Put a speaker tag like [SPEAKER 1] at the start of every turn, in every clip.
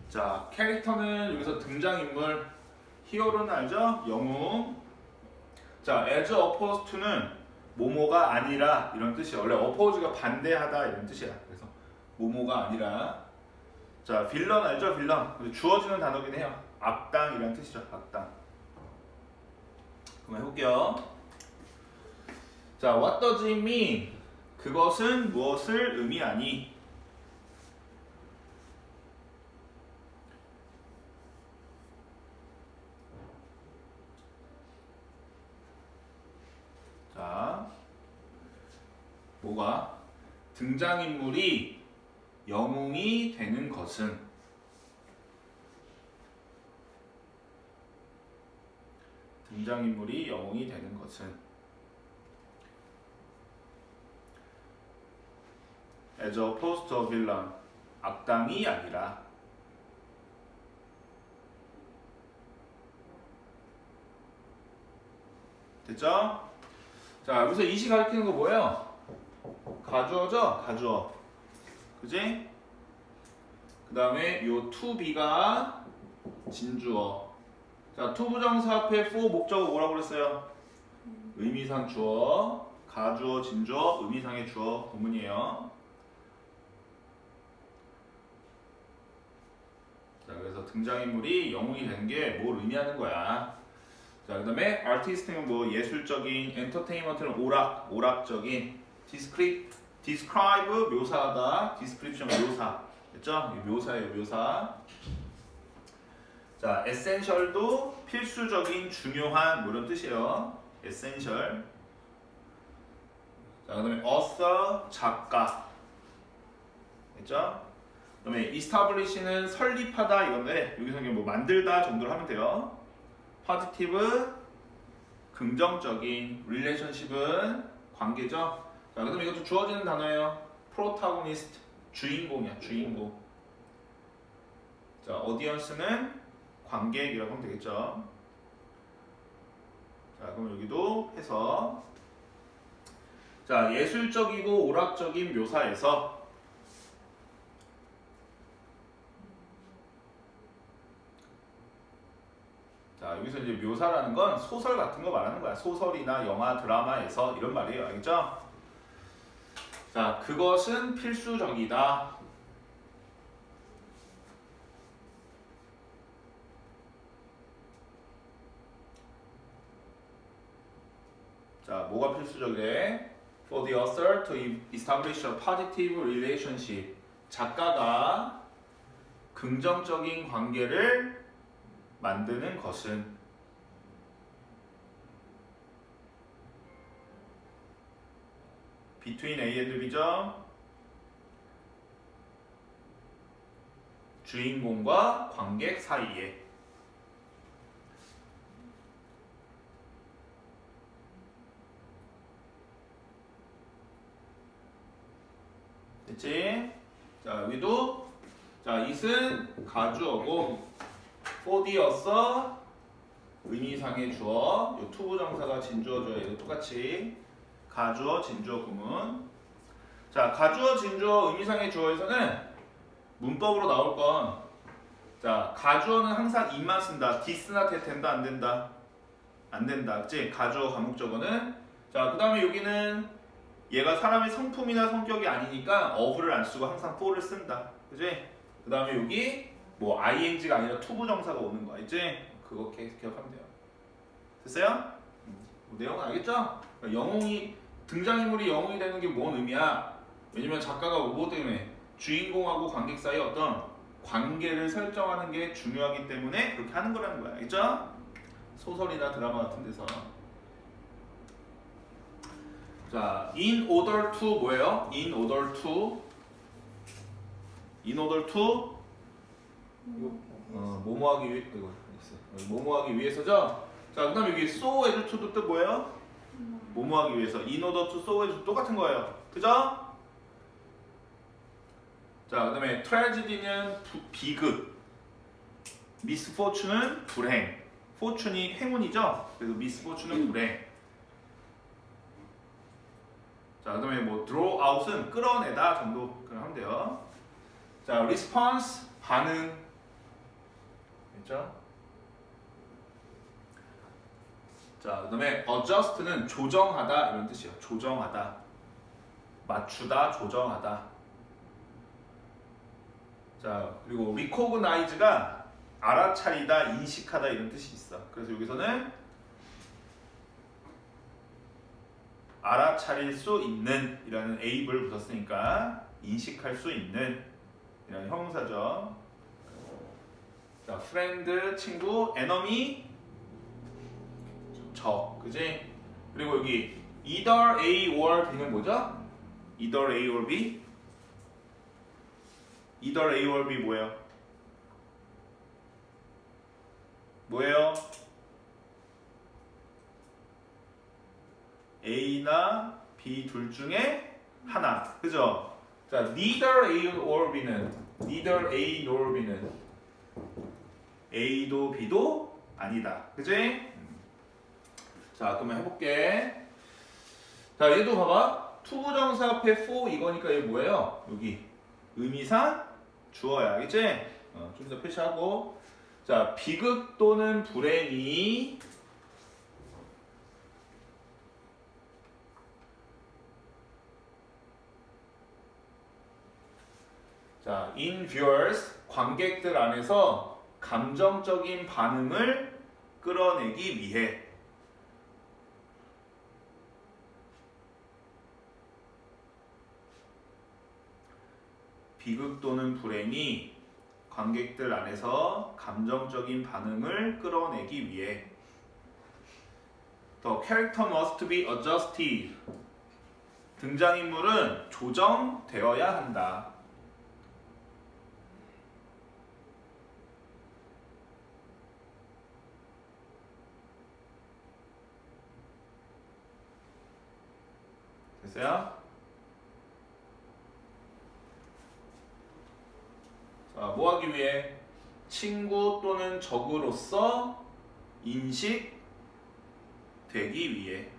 [SPEAKER 1] 자, 캐릭터는 여기서 등장인물, 히어로는 알죠? 영웅. 자, as opposed to는 뭐뭐가 아니라 이런 뜻이야. 원래 oppose가 반대하다 이런 뜻이야. 그래서 뭐뭐가 아니라. 자, 빌런 알죠? 빌런. 주어지는 단어긴 해요. 악당이란 뜻이죠. 악당. 그럼 해볼게요. 자, what does it mean? 그것은 무엇을 의미하니? 자, 뭐가? 등장인물이 영웅이 되는 것은 등장인물이 영웅이 되는 것은 as opposed to a villain 악당이 아니라 됐죠? 자, 여기서 이시 가리키는 거 뭐예요? 가주어죠? 가주어. 그지? 그 다음에 요 to be가 진주어. 자, to 부정사 앞에 for 목적어 뭐라고 그랬어요? 의미상 주어, 가주어, 진주어, 의미상의 주어 구문이에요. 자, 그래서 등장인물이 영웅이 되는 게 뭘 의미하는 거야. 자, 그 다음에 artist는 뭐 예술적인, entertainment는 오락적인, describe 묘사하다, description 묘사, 됐죠? 묘사예요, 묘사. 자, essential도 필수적인, 중요한 뭐 이런 뜻이에요. essential. 자, 그 다음에 author 작가, 됐죠? 그 다음에 establish는 설립하다 이건데 여기서 뭐 만들다 정도로 하면 돼요. positive 긍정적인, relationship은 관계죠. 자, 그다음에 이것도 주어지는 단어예요. protagonist 주인공이야, 주인공. 자, audience는 관객이라고 하면 되겠죠. 자, 그럼 여기도 해서 자, 예술적이고 오락적인 묘사에서 자, 여기서 이제 묘사라는 건 소설 같은 거 말하는 거야. 소설이나 영화, 드라마에서 이런 말이에요. 알겠죠? 자, 그것은 필수적이다. 자, 뭐가 필수적이래? For the author to establish a positive relationship. 작가가 긍정적인 관계를 만드는 것은 between A and B죠. 주인공과 관객 사이에. 됐지? 자, 여기도 자, it은 가주어고 for the author 의미상의 주어, 요 to 부정사가 진주어줘요. 이거 똑같이 가주어, 진주어 구문. 자, 가주어, 진주어, 의미상의 주어에서는 문법으로 나올 건 자, 가주어는 항상 it만 쓴다. this나 that 된다, 안 된다? 안 된다. 그치? 가주어, 과목적어는. 자, 그 다음에 여기는 얘가 사람의 성품이나 성격이 아니니까 of를 안 쓰고 항상 for를 쓴다. 그치? 그 다음에 여기 뭐 ing가 아니라 to 부정사가 오는 거야. 이제 그거 기억하면 돼요. 됐어요? 내용은 알겠죠? 영웅이 등장인물이 영웅이 되는 게 뭔 의미야? 왜냐면 작가가 뭐 때문에 주인공하고 관객 사이 어떤 관계를 설정하는 게 중요하기 때문에 그렇게 하는 거라는 거야. 알겠죠? 소설이나 드라마 같은 데서. 자, in order to 뭐예요? in order to 뭐뭐하기 위해 이거 있어. 뭐뭐하기 위해서죠. 자, 그다음 여기 so as to도 뜻 뭐예요? 뭐뭐하기 위해서. in order to so as to 똑같은 거예요. 그죠? 자, 그다음에 tragedy는 비극, misfortune는 불행. fortune이 행운이죠. 그래서 misfortune는 불행. 자, 그다음에 뭐 draw out은 끌어내다 정도 그냥 하면 돼요. 자, response 반응. 됐죠? 자, 그다음에 adjust는 조정하다 이런 뜻이에요. 조정하다, 맞추다, 조정하다. 자, 그리고 recognize가 알아차리다, 인식하다 이런 뜻이 있어. 그래서 여기서는 알아차릴 수 있는 이라는 able을 붙였으니까 인식할 수 있는 이런 형용사죠. 자, friend 친구, enemy 적, 그지? 그리고 여기 either A or B는 뭐죠? either A or B? either A or B 뭐예요? 뭐예요? A나 B 둘 중에 하나, 그죠? 자, neither A or B는 neither A nor B는 A도 B도 아니다, 그지? 자, 그러면 해볼게. 자, 얘도 봐봐. 투부정사 앞에 for 이거니까 얘 뭐예요? 여기 의미상 주어야, 알겠지? 좀 더 표시하고. 자, 비극 또는 불행이 자, in viewers 관객들 안에서 감정적인 반응을 끌어내기 위해 비극 또는 불행이 관객들 안에서 감정적인 반응을 끌어내기 위해 The character must be adjusted. 등장인물은 조정되어야 한다. 됐어요? 자, 뭐 하기 위해? 친구 또는 적으로서 인식되기 위해.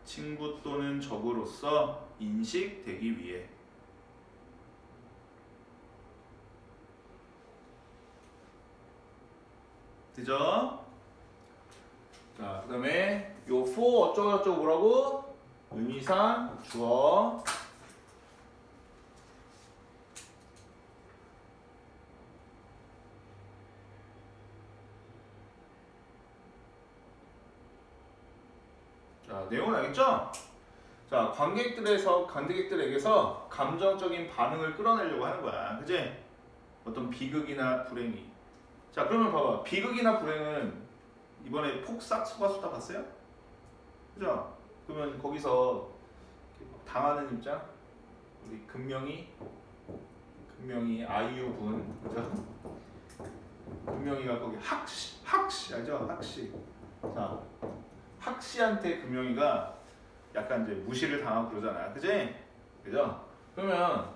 [SPEAKER 1] 친구 또는 적으로서 인식되기 위해. 되죠? 자, 그 다음에 요 for 어쩌고저쩌고 뭐라고? 의미상 주어. 자, 내용은 알겠죠? 자, 관객들에게서 감정적인 반응을 끌어내려고 하는 거야. 그지? 어떤 비극이나 불행이. 자, 그러면 봐봐. 비극이나 불행은 이번에 폭삭 소가수다 봤어요? 그죠? 그러면 거기서 당하는 입장? 우리 금명이 아이유 군, 그죠? 금명이가 거기 학시 알죠? 학시. 자, 학시한테 금명이가 약간 이제 무시를 당하고 그러잖아, 그지? 그죠? 그러면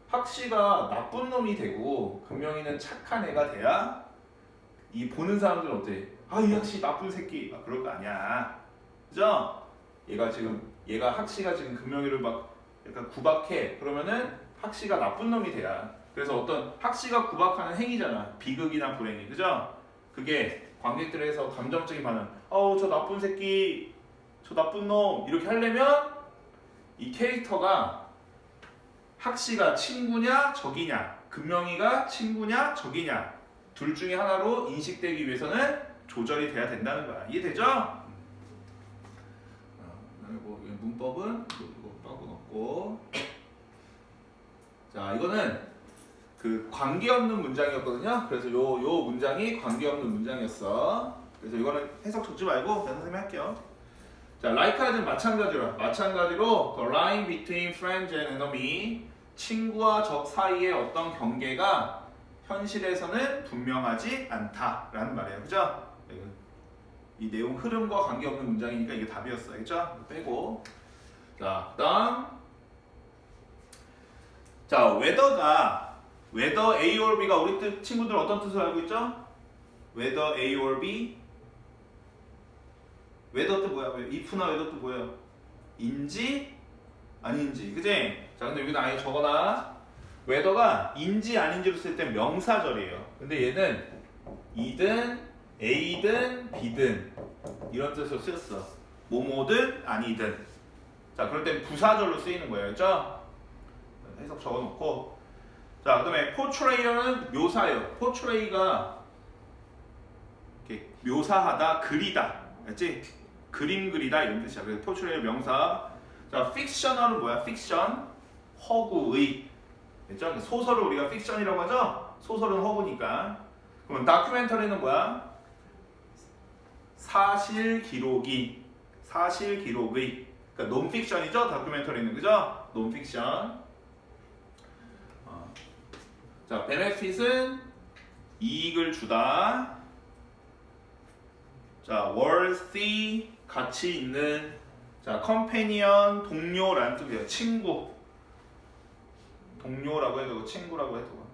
[SPEAKER 1] 학시가 나쁜 놈이 되고 금명이는 착한 애가 돼야 이 보는 사람들은 어때? 아, 이 학시 나쁜 새끼, 막 그럴 거 아니야, 그죠? 학시가 지금 금명이를 막 약간 구박해. 그러면은 학시가 나쁜 놈이 돼야. 그래서 어떤 학시가 구박하는 행위잖아, 비극이나 불행이, 그죠? 그게 관객들에서 감정적인 반응, 저 나쁜 새끼, 저 나쁜 놈 이렇게 하려면 이 캐릭터가 학시가 친구냐 적이냐, 금명이가 친구냐 적이냐 둘 중에 하나로 인식되기 위해서는 조절이 돼야 된다는 거야. 이해되죠? 그리고 문법은 이거 따고 넣고. 자, 이거는 그 관계없는 문장이었거든요. 그래서 요 문장이 관계없는 문장이었어. 그래서 이거는 해석 적지 말고 그냥 선생님이 할게요. 자, like는 마찬가지로 the line between friends and enemy, 친구와 적 사이의 어떤 경계가 현실에서는 분명하지 않다라는 말이에요. 그죠? 이 내용 흐름과 관계없는 문장이니까 이게 답이었어. 알겠죠? 빼고. 자, 그다음. 자, whether A or B가 우리 친구들 어떤 뜻을 알고 있죠? whether A or B. whether 뜻 뭐야? if나 whether 뜻 뭐예요? 인지 아닌지, 그지? 자, 근데 여기다 아예 적어놔. whether가 인지 아닌지로 쓸 때 명사절이에요. 근데 얘는 이든 A든 B든 이런 뜻으로 쓰였어. 뭐뭐든 아니든. 자, 그럴 땐 부사절로 쓰이는 거예요. 그렇죠? 해석 적어놓고. 자, 그다음에 portrayer는 묘사예요. portray가 이렇게 묘사하다, 그리다. 알지? 그림 그리다 이런 뜻이야. 그래서 portrayer 명사. 자, fiction은 뭐야? fiction 허구의. 그렇죠? 소설을 우리가 fiction이라고 하죠? 소설은 허구니까. 그러면 documentary는 뭐야? 사실 기록이. 사실 기록의. 그러니까 논픽션이죠? 다큐멘터리는. 그죠? 논픽션. 자, benefit은 이익을 주다. 자, worthy 가치 있는. 자, companion 동료라는 뜻이에요. 친구. 동료라고 해도 친구라고 해도.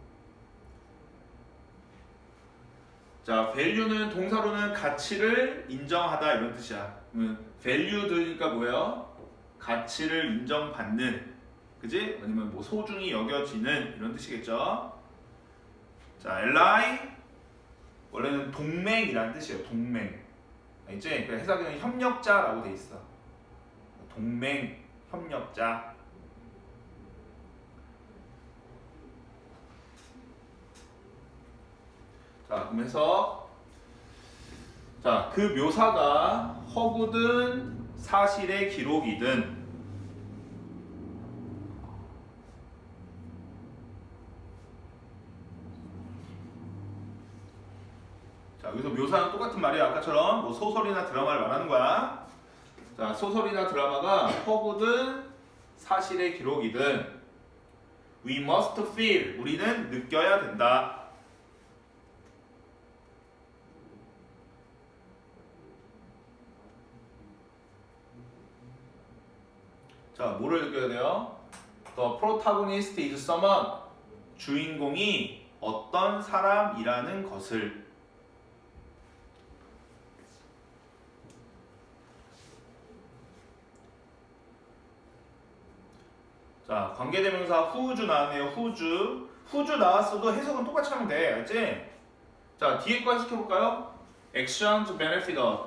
[SPEAKER 1] 자, value는 동사로는 가치를 인정하다 이런 뜻이야. valued니까 뭐예요? 가치를 인정받는, 그지? 아니면 뭐 소중히 여겨지는 이런 뜻이겠죠. 자, ally 원래는 동맹이라는 뜻이에요. 동맹. 알지? 그러니까 해석에는 협력자라고 돼 있어. 동맹, 협력자. 자, 그럼 해석. 자, 그 묘사가 허구든 사실의 기록이든 자, 여기서 묘사는 똑같은 말이야. 아까처럼 뭐 소설이나 드라마를 말하는 거야. 자, 소설이나 드라마가 허구든 사실의 기록이든 we must feel 우리는 느껴야 된다. 자, 뭐를 느껴야 돼요? The protagonist is someone. 주인공이 어떤 사람이라는 것을. 자, 관계대명사 whose 나왔네요. whose 나왔어도 해석은 똑같이 하면 돼. 알지? 자, 뒤에 거 해석해볼까요? actions benefit us.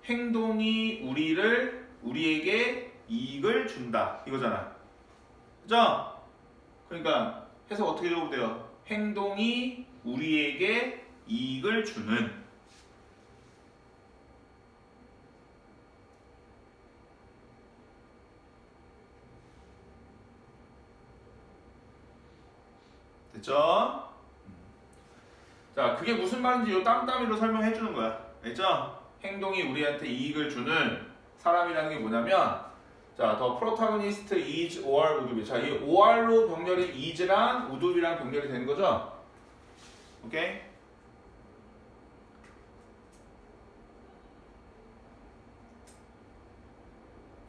[SPEAKER 1] 행동이 우리에게 이익을 준다. 이거잖아. 그죠? 그러니까 해석 어떻게 적으면 돼요? 행동이 우리에게 이익을 주는. 됐죠? 자, 그게 무슨 말인지 요 땀땀이로 설명해 주는 거야. 알죠? 행동이 우리한테 이익을 주는 사람이라는 게 뭐냐면, 자, the protagonist is or would be. 자, 이 or로 병렬이 is랑 would be랑 병렬이 되는 거죠? 오케이?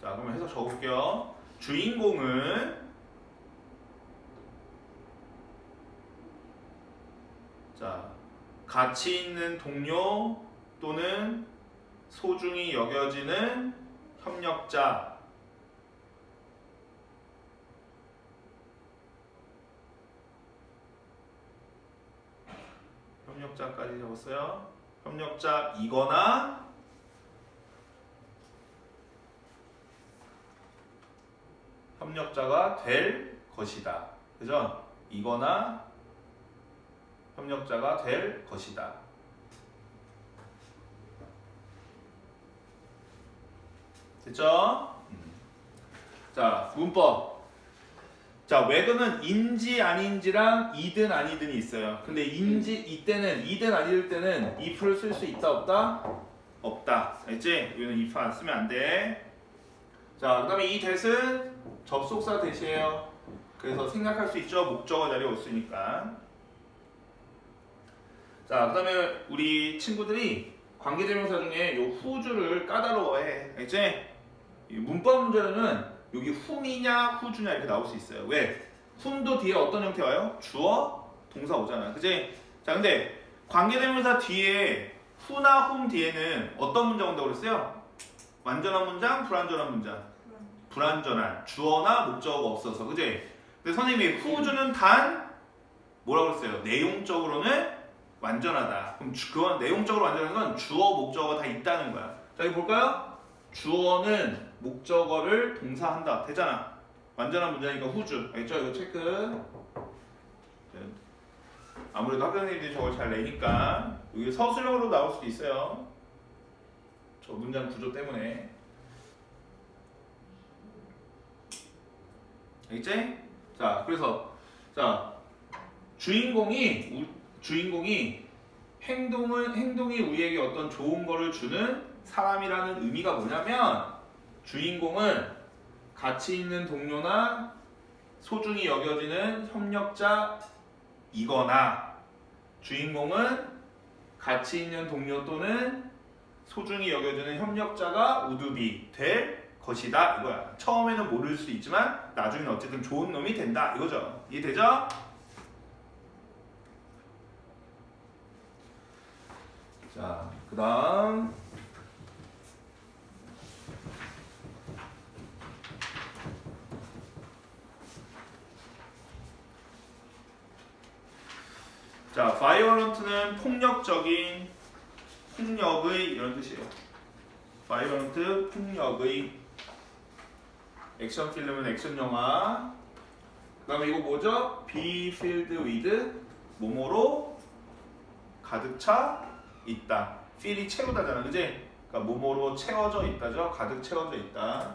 [SPEAKER 1] 자, 그러면 해석 적어볼게요. 주인공은 자, 가치 있는 동료 또는 소중히 여겨지는 협력자. 협력자까지 적었어요. 협력자이거나 협력자가 될 것이다. 그죠? 이거나 협력자가 될 것이다. 됐죠? 자, 문법. 자, whether는 인지 아닌지랑 이든 아니든이 있어요. 근데 이때는 이든 아니든 때는 if를 쓸 수 있다 없다? 없다. 알지? 여기는 if 안 쓰면 안 돼. 자, 그 다음에 이 that은 접속사 that이에요. 그래서 생략할 수 있죠. 목적어 자리에 없으니까. 자, 그 다음에 우리 친구들이 관계대명사 중에 요 whose를 까다로워해. 알지? 문법 문제로는 여기 whom이냐 who주냐 이렇게 나올 수 있어요. 왜? whom도 뒤에 어떤 형태 와요? 주어, 동사 오잖아. 그치? 자, 근데 관계대명사 뒤에 who나 whom 뒤에는 어떤 문장 온다고 그랬어요? 완전한 문장, 불완전한 문장. 불완전한 주어나 목적어가 없어서. 그치? 근데 선생님이 whose는 단 뭐라고 그랬어요? 내용적으로는 완전하다. 그럼 그건 내용적으로 완전한 건 주어, 목적어가 다 있다는 거야. 자, 여기 볼까요? 주어는 목적어를 동사한다. 되잖아. 완전한 문장이니까 whose. 알겠죠? 이거 체크. 아무래도 학생들이 저걸 잘 내니까 이게 서술형으로 나올 수도 있어요. 저 문장 구조 때문에. 알겠지? 자, 그래서 자 주인공이 행동이 우리에게 어떤 좋은 거를 주는 사람이라는 의미가 뭐냐면 주인공은 가치 있는 동료나 소중히 여겨지는 협력자이거나 주인공은 가치 있는 동료 또는 소중히 여겨지는 협력자가 우두비 될 것이다 이거야. 처음에는 모를 수 있지만 나중에는 어쨌든 좋은 놈이 된다 이거죠. 이해되죠? 자, 그 다음 자, violent는 폭력적인, 폭력의 이런 뜻이에요. violent, 폭력의 액션 필름은 액션 영화. 그 다음에 이거 뭐죠? be filled with 뭐뭐로 가득 차 있다. fill이 채우다잖아, 그지? 그러니까 뭐뭐로 채워져 있다죠. 가득 채워져 있다.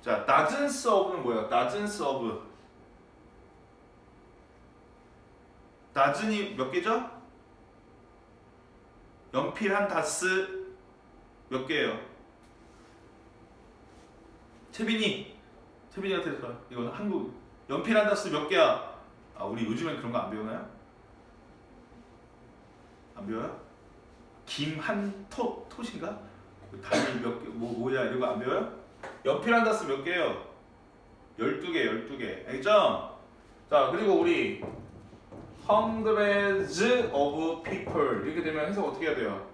[SPEAKER 1] 자, dozens of는 뭐예요? dozens of. dozen이 몇 개죠? 연필 한 다스 몇 개예요? 채빈이한테 이거 한국 연필 한 다스 몇 개야? 아, 우리 요즘엔 그런 거 안 배우나요? 안 배워요? 톨인가? 단위 몇 개, 뭐야 이런 거 안 배워요? 연필 한 다스 몇 개예요? 12개. 알겠죠? 자, 그리고 우리 hundreds of people 이렇게 되면 해석 어떻게 해야 돼요?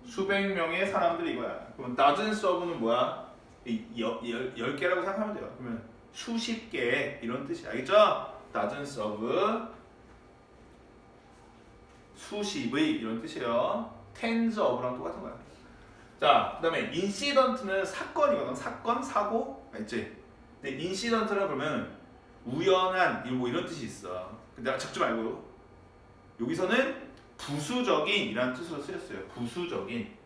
[SPEAKER 1] 수백 명의 사람들이 이거야. 그러면 dozens of는 뭐야? 10개라고 생각하면 돼요. 그러면 수십 개 이런 뜻이야. 알겠죠? dozens of 수십의 이런 뜻이에요. tens of랑 똑같은 거야. 자, 그 다음에 incident는 사건이거든. 사건, 사고. 알지? 근데 incident는 그러면 우연한 뭐 이런 뜻이 있어. 근데 적지 말고 여기서는 부수적인 이라는 뜻으로 쓰였어요. 부수적인.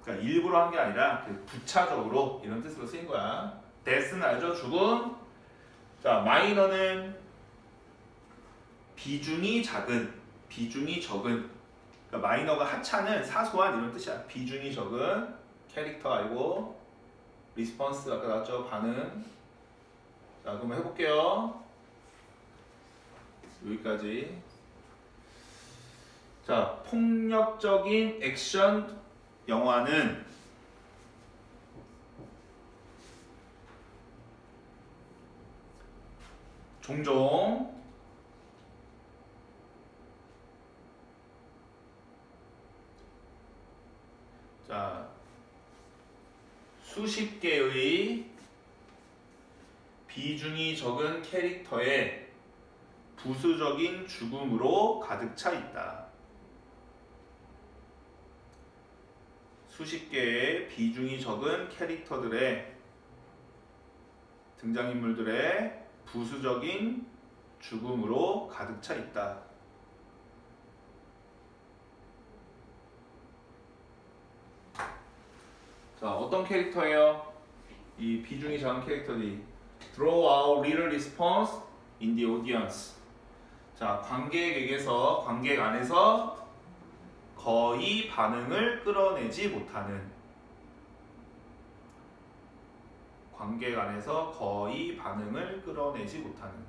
[SPEAKER 1] 그러니까 일부러 한 게 아니라 부차적으로 이런 뜻으로 쓰인 거야. death는 알죠? 죽음. 자, minor는 비중이 작은, 비중이 적은. 그러니까 마이너가 하찮은, 사소한 이런 뜻이야. 비중이 적은 캐릭터 알고 리스폰스 아까 나왔죠? 반응. 자, 그럼 해볼게요. 여기까지. 자, 폭력적인 액션 영화는 종종 자, 수십 개의 비중이 적은 캐릭터의 부수적인 죽음으로 가득 차 있다. 수십 개의 비중이 적은 캐릭터들의 등장인물들의 부수적인 죽음으로 가득 차 있다. 자, 어떤 캐릭터예요? 이 비중이 작은 캐릭터들이 draw out little response in the audience. 자, 관객에게서, 관객 안에서 거의 반응을 끌어내지 못하는, 관객 안에서 거의 반응을 끌어내지 못하는.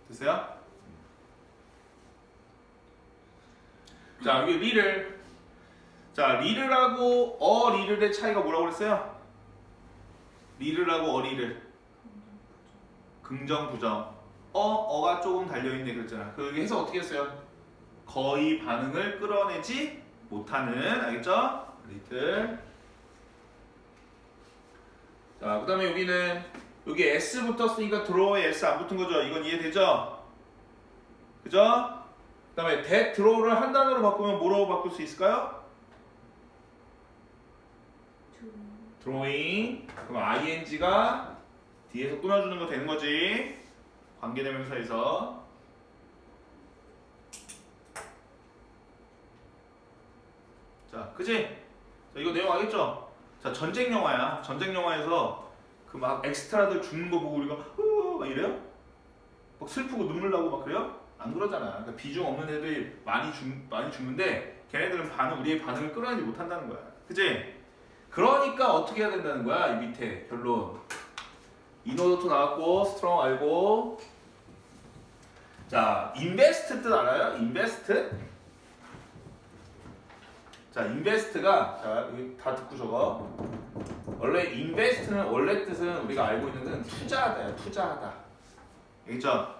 [SPEAKER 1] 됐어요? 자, 여기 리를. 자, 리를하고 리를의 차이가 뭐라고 그랬어요? 리를하고 리를. 긍정, 부정. 어가 조금 달려있네 그랬잖아. 그게 해서 어떻게 했어요? 거의 반응을 끌어내지 못하는, 알겠죠? little. 자, 그 다음에 여기는 여기 S 붙었으니까 draw에 S 안 붙은 거죠? 이건 이해되죠? 그죠? 그 다음에 that draw를 한 단어로 바꾸면 뭐로 바꿀 수 있을까요? drawing. 그럼 ing가 뒤에서 꾸며주는 거 되는 거지. 관계대명사에서. 자, 그지? 자, 이거 내용 알겠죠? 자, 전쟁 영화야. 전쟁 영화에서 그 막 엑스트라들 죽는 거 보고 우리가 막 이래요? 막 슬프고 눈물 나고 막 그래요? 안 그러잖아. 그러니까 비중 없는 애들이 많이 죽는데 걔네들은 우리의 반응을 끌어내지 못한다는 거야. 그지? 그러니까 어떻게 해야 된다는 거야? 이 밑에 결론. 인오더도 나왔고 스트롱 알고. 자, invest 뜻 알아요? invest? 자, invest가 자 여기 다 듣고 적어. 원래 invest는 원래 뜻은 우리가 알고 있는 건 투자하다야. 투자하다. 알겠죠?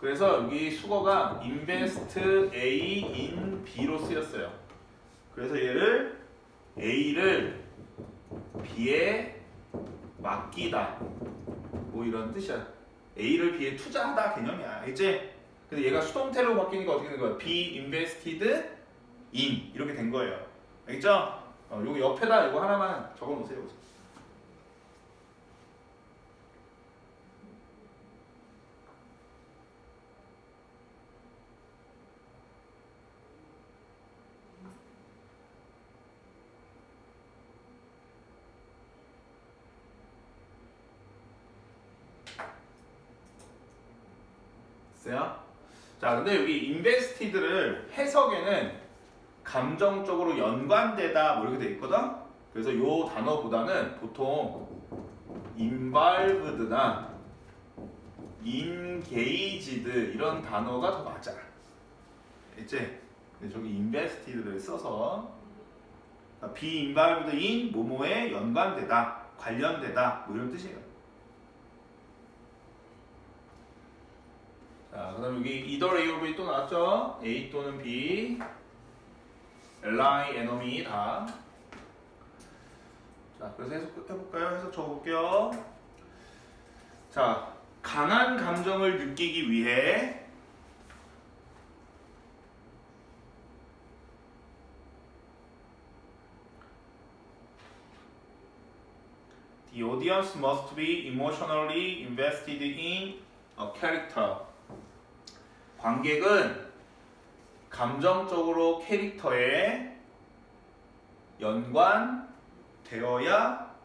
[SPEAKER 1] 그래서 여기 수거가 invest A in B로 쓰였어요. 그래서 얘를 A를 B에 맡기다. 뭐 이런 뜻이야. A를 B에 투자하다 개념이야. 알겠지? 근데 얘가 수동태로 바뀌니까 어떻게 된 거야? be invested in 이렇게 된 거예요. 알겠죠? 여기 옆에다 이거 하나만 적어 놓으세요. 됐어요? 자, 근데 여기 invested를 해석에는 감정적으로 연관되다 뭐 이렇게 돼 있거든? 그래서 요 단어보다는 보통 involved나 engaged 이런 단어가 더 맞아. 알겠지? 근데 저기 invested를 써서 be involved in 뭐뭐에 연관되다, 관련되다 뭐 이런 뜻이에요. 자, 그 다음 여기 either A or B 또 나왔죠? A 또는 B, ally, enemy 다. 자, 그래서 해석해볼까요? 해석 적어볼게요. 자, 강한 감정을 느끼기 위해 The audience must be emotionally invested in a character. 관객은 감정적으로 캐릭터에 연관되어야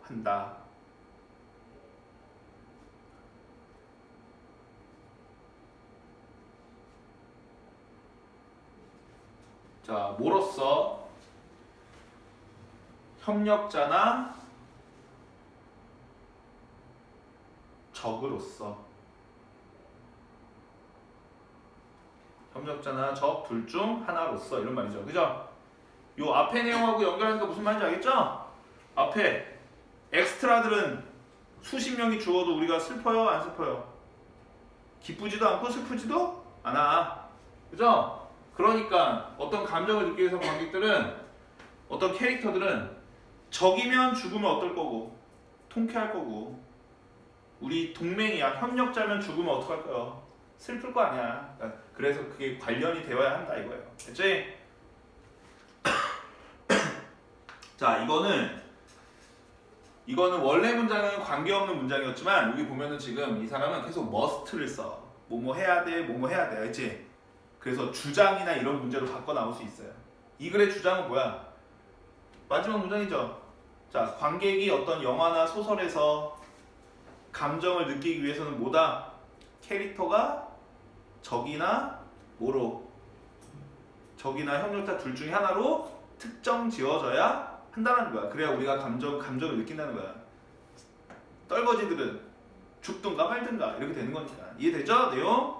[SPEAKER 1] 한다. 자, 뭐로써? 협력자나 적으로서. 협력자나 적 둘 중 하나로서 이런 말이죠. 그죠? 요 앞에 내용하고 연결하니까 무슨 말인지 알겠죠? 앞에 엑스트라들은 수십 명이 죽어도 우리가 슬퍼요? 안 슬퍼요? 기쁘지도 않고 슬프지도 않아. 그죠? 그러니까 어떤 감정을 느끼기 위해서 관객들은 어떤 캐릭터들은 적이면 죽으면 어떨 거고 통쾌할 거고 우리 동맹이야 협력자면 죽으면 어떡할 거요? 슬플 거 아니야. 그래서 그게 관련이 되어야 한다 이거예요. 됐지? 자, 이거는 원래 문장은 관계없는 문장이었지만 여기 보면은 지금 이 사람은 계속 must를 써. 뭐뭐 해야 돼, 뭐뭐 해야 돼. 알지? 그래서 주장이나 이런 문제로 바꿔 나올 수 있어요. 이 글의 주장은 뭐야? 마지막 문장이죠. 자, 관객이 어떤 영화나 소설에서 감정을 느끼기 위해서는 뭐다? 캐릭터가 적이나 뭐로? 적이나 협력자 둘 중에 하나로 특정 지어져야 한다는 거야. 그래야 우리가 감정을 느낀다는 거야. 떨거지들은 죽든가 말든가 이렇게 되는 거니까. 이해되죠? 내용?